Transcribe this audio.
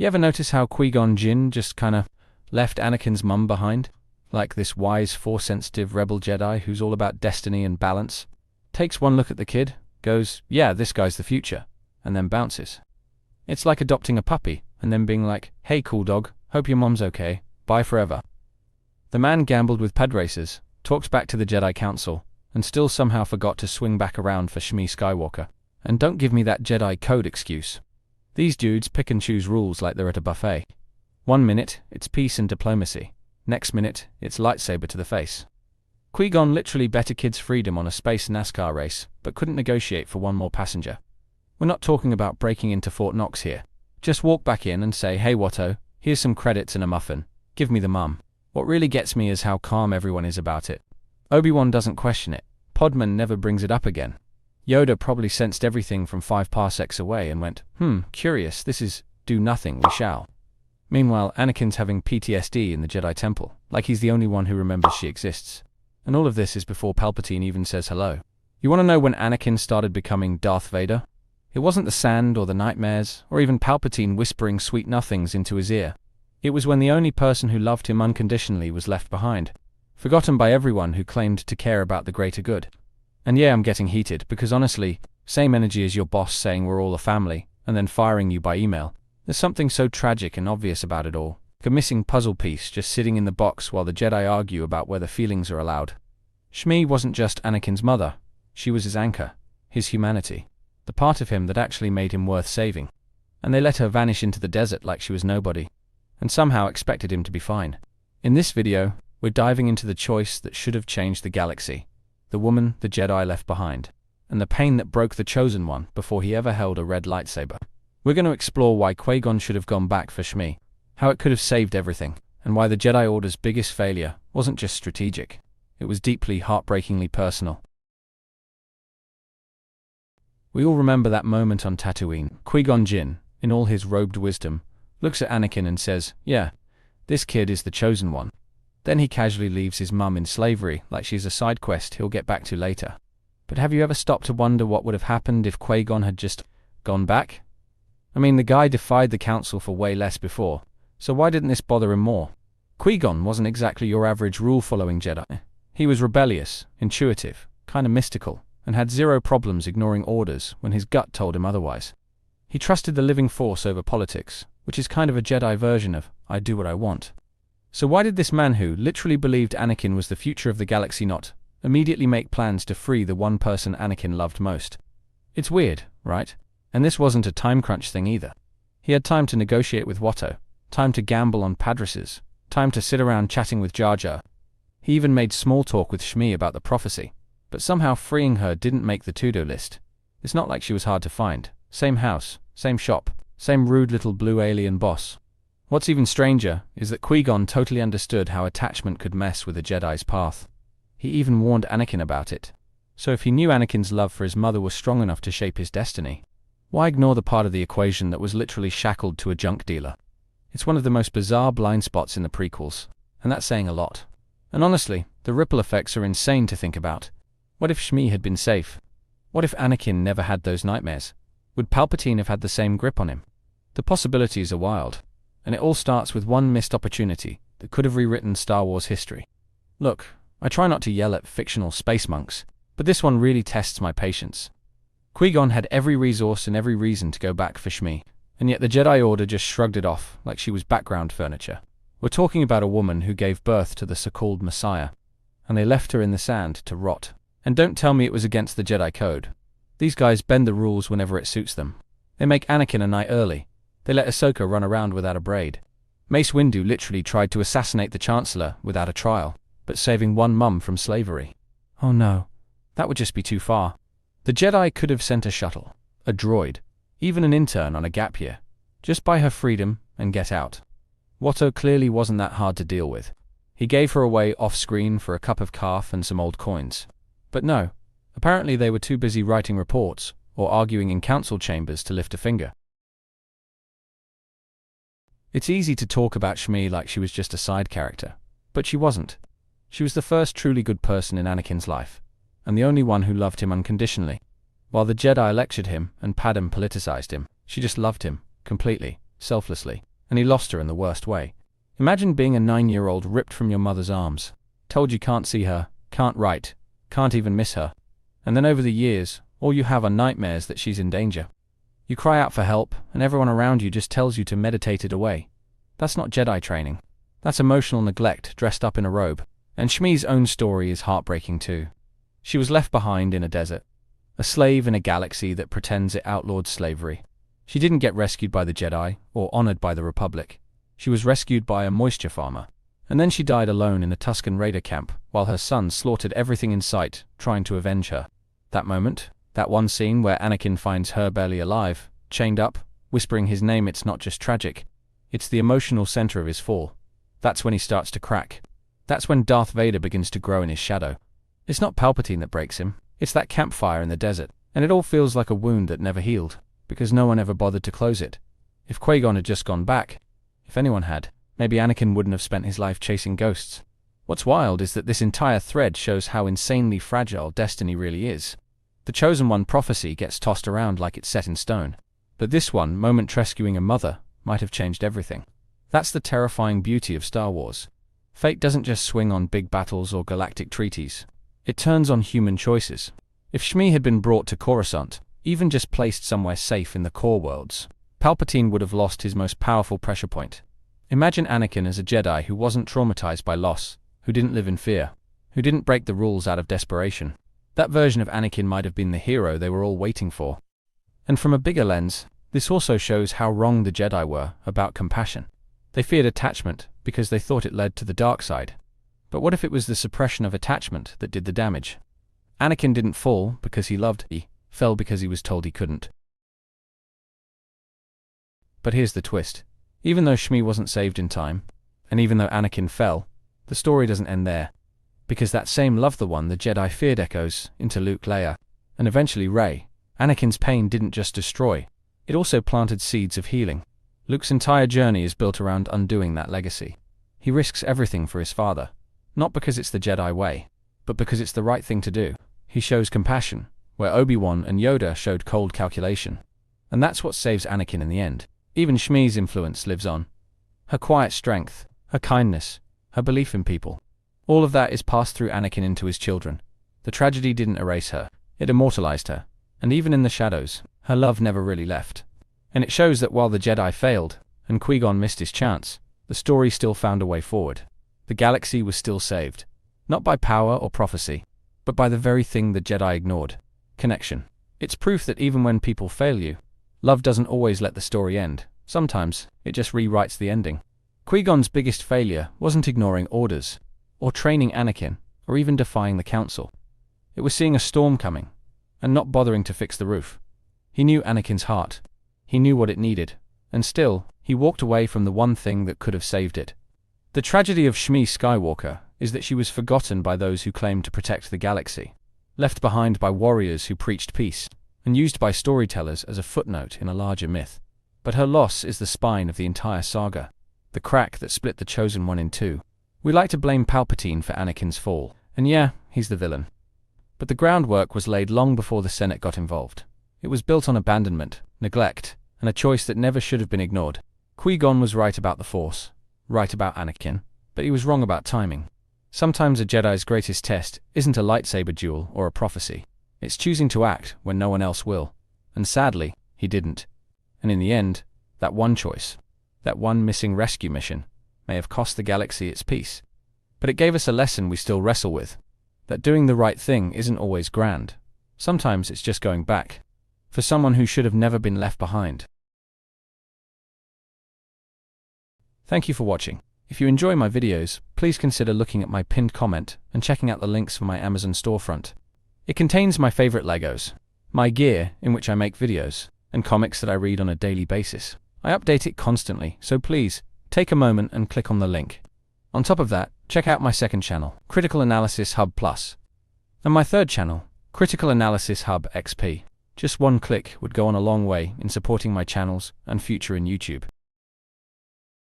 You ever notice how Qui-Gon Jinn just kinda left Anakin's mum behind? Like this wise, Force-sensitive rebel Jedi who's all about destiny and balance. Takes one look at the kid, goes, yeah, this guy's the future, and then bounces. It's like adopting a puppy, and then being like, hey cool dog, hope your mom's okay, bye forever. The man gambled with pad racers, talked back to the Jedi Council, and still somehow forgot to swing back around for Shmi Skywalker. And don't give me that Jedi code excuse. These dudes pick and choose rules like they're at a buffet. 1 minute, it's peace and diplomacy. Next minute, it's lightsaber to the face. Qui-Gon literally bet a kid's freedom on a space NASCAR race, but couldn't negotiate for one more passenger. We're not talking about breaking into Fort Knox here. Just walk back in and say, hey Watto, here's some credits and a muffin. Give me the mum. What really gets me is how calm everyone is about it. Obi-Wan doesn't question it. Podman never brings it up again. Yoda probably sensed everything from 5 parsecs away and went, curious, this is do nothing, we shall. Meanwhile, Anakin's having PTSD in the Jedi Temple, like he's the only one who remembers she exists. And all of this is before Palpatine even says hello. You want to know when Anakin started becoming Darth Vader? It wasn't the sand or the nightmares, or even Palpatine whispering sweet nothings into his ear. It was when the only person who loved him unconditionally was left behind, forgotten by everyone who claimed to care about the greater good. And yeah, I'm getting heated, because honestly, same energy as your boss saying we're all a family, and then firing you by email. There's something so tragic and obvious about it all, like a missing puzzle piece just sitting in the box while the Jedi argue about whether feelings are allowed. Shmi wasn't just Anakin's mother, she was his anchor, his humanity, the part of him that actually made him worth saving. And they let her vanish into the desert like she was nobody, and somehow expected him to be fine. In this video, we're diving into the choice that should have changed the galaxy, the woman the Jedi left behind, and the pain that broke the Chosen One before he ever held a red lightsaber. We're going to explore why Qui-Gon should have gone back for Shmi, how it could have saved everything, and why the Jedi Order's biggest failure wasn't just strategic, it was deeply, heartbreakingly personal. We all remember that moment on Tatooine. Qui-Gon Jinn, in all his robed wisdom, looks at Anakin and says, yeah, this kid is the Chosen One. Then he casually leaves his mum in slavery like she's a side quest he'll get back to later. But have you ever stopped to wonder what would have happened if Qui-Gon had just gone back? I mean, the guy defied the council for way less before, so why didn't this bother him more? Qui-Gon wasn't exactly your average rule-following Jedi. He was rebellious, intuitive, kind of mystical, and had zero problems ignoring orders when his gut told him otherwise. He trusted the living force over politics, which is kind of a Jedi version of, I do what I want. So why did this man who literally believed Anakin was the future of the galaxy not immediately make plans to free the one person Anakin loved most? It's weird, right? And this wasn't a time crunch thing either. He had time to negotiate with Watto, time to gamble on Padraces, time to sit around chatting with Jar Jar. He even made small talk with Shmi about the prophecy, but somehow freeing her didn't make the to-do list. It's not like she was hard to find. Same house, same shop, same rude little blue alien boss. What's even stranger is that Qui-Gon totally understood how attachment could mess with a Jedi's path. He even warned Anakin about it. So if he knew Anakin's love for his mother was strong enough to shape his destiny, why ignore the part of the equation that was literally shackled to a junk dealer? It's one of the most bizarre blind spots in the prequels, and that's saying a lot. And honestly, the ripple effects are insane to think about. What if Shmi had been safe? What if Anakin never had those nightmares? Would Palpatine have had the same grip on him? The possibilities are wild, and it all starts with one missed opportunity that could have rewritten Star Wars history. Look, I try not to yell at fictional space monks, but this one really tests my patience. Qui-Gon had every resource and every reason to go back for Shmi, and yet the Jedi Order just shrugged it off like she was background furniture. We're talking about a woman who gave birth to the so-called Messiah, and they left her in the sand to rot. And don't tell me it was against the Jedi Code. These guys bend the rules whenever it suits them. They make Anakin a night early. They let Ahsoka run around without a braid. Mace Windu literally tried to assassinate the Chancellor without a trial, but saving one mum from slavery. Oh no, that would just be too far. The Jedi could have sent a shuttle, a droid, even an intern on a gap year. Just buy her freedom and get out. Watto clearly wasn't that hard to deal with. He gave her away off-screen for a cup of calf and some old coins. But no, apparently they were too busy writing reports or arguing in council chambers to lift a finger. It's easy to talk about Shmi like she was just a side character, but she wasn't. She was the first truly good person in Anakin's life, and the only one who loved him unconditionally. While the Jedi lectured him and Padme politicized him, she just loved him, completely, selflessly. and he lost her in the worst way. Imagine being a 9-year-old ripped from your mother's arms, told you can't see her, can't write, can't even miss her. And then over the years, all you have are nightmares that she's in danger. You cry out for help, and everyone around you just tells you to meditate it away. That's not Jedi training. That's emotional neglect dressed up in a robe. And Shmi's own story is heartbreaking too. She was left behind in a desert, a slave in a galaxy that pretends it outlawed slavery. She didn't get rescued by the Jedi or honored by the Republic. She was rescued by a moisture farmer. And then she died alone in a Tusken Raider camp while her son slaughtered everything in sight, trying to avenge her. That moment, that one scene where Anakin finds her barely alive, chained up, whispering his name, it's not just tragic. It's the emotional center of his fall. That's when he starts to crack. That's when Darth Vader begins to grow in his shadow. It's not Palpatine that breaks him. It's that campfire in the desert. And it all feels like a wound that never healed, because no one ever bothered to close it. If Qui-Gon had just gone back, if anyone had, maybe Anakin wouldn't have spent his life chasing ghosts. What's wild is that this entire thread shows how insanely fragile destiny really is. The Chosen One prophecy gets tossed around like it's set in stone. But this one, moment rescuing a mother, might have changed everything. That's the terrifying beauty of Star Wars. Fate doesn't just swing on big battles or galactic treaties. It turns on human choices. If Shmi had been brought to Coruscant, even just placed somewhere safe in the core worlds, Palpatine would have lost his most powerful pressure point. Imagine Anakin as a Jedi who wasn't traumatized by loss, who didn't live in fear, who didn't break the rules out of desperation. That version of Anakin might have been the hero they were all waiting for. And from a bigger lens, this also shows how wrong the Jedi were about compassion. They feared attachment because they thought it led to the dark side. But what if it was the suppression of attachment that did the damage? Anakin didn't fall because he loved, he fell because he was told he couldn't. But here's the twist. Even though Shmi wasn't saved in time, and even though Anakin fell, the story doesn't end there. Because that same love, the one the Jedi feared, echoes into Luke, Leia, and eventually Rey. Anakin's pain didn't just destroy, it also planted seeds of healing. Luke's entire journey is built around undoing that legacy. He risks everything for his father, not because it's the Jedi way, but because it's the right thing to do. He shows compassion, where Obi-Wan and Yoda showed cold calculation. And that's what saves Anakin in the end. Even Shmi's influence lives on. Her quiet strength, her kindness, her belief in people. All of that is passed through Anakin into his children. The tragedy didn't erase her, it immortalized her. And even in the shadows, her love never really left. And it shows that while the Jedi failed, and Qui-Gon missed his chance, the story still found a way forward. The galaxy was still saved. Not by power or prophecy, but by the very thing the Jedi ignored. Connection. It's proof that even when people fail you, love doesn't always let the story end. Sometimes, it just rewrites the ending. Qui-Gon's biggest failure wasn't ignoring orders, or training Anakin, or even defying the Council. It was seeing a storm coming, and not bothering to fix the roof. He knew Anakin's heart. He knew what it needed, and still, he walked away from the one thing that could have saved it. The tragedy of Shmi Skywalker is that she was forgotten by those who claimed to protect the galaxy, left behind by warriors who preached peace, and used by storytellers as a footnote in a larger myth. But her loss is the spine of the entire saga, the crack that split the Chosen One in two. We like to blame Palpatine for Anakin's fall, and yeah, he's the villain. But the groundwork was laid long before the Senate got involved. It was built on abandonment, neglect, and a choice that never should have been ignored. Qui-Gon was right about the Force, right about Anakin, but he was wrong about timing. Sometimes a Jedi's greatest test isn't a lightsaber duel or a prophecy. It's choosing to act when no one else will. And sadly, he didn't. And in the end, that one choice, that one missing rescue mission, may have cost the galaxy its peace. But it gave us a lesson we still wrestle with. That doing the right thing isn't always grand. Sometimes it's just going back. For someone who should have never been left behind. Thank you for watching. If you enjoy my videos, please consider looking at my pinned comment and checking out the links for my Amazon storefront. It contains my favorite Legos, my gear in which I make videos, and comics that I read on a daily basis. I update it constantly, so please, take a moment and click on the link. On top of that, check out my second channel, Critical Analysis Hub Plus, and my third channel, Critical Analysis Hub XP. Just one click would go on a long way in supporting my channels and future in YouTube.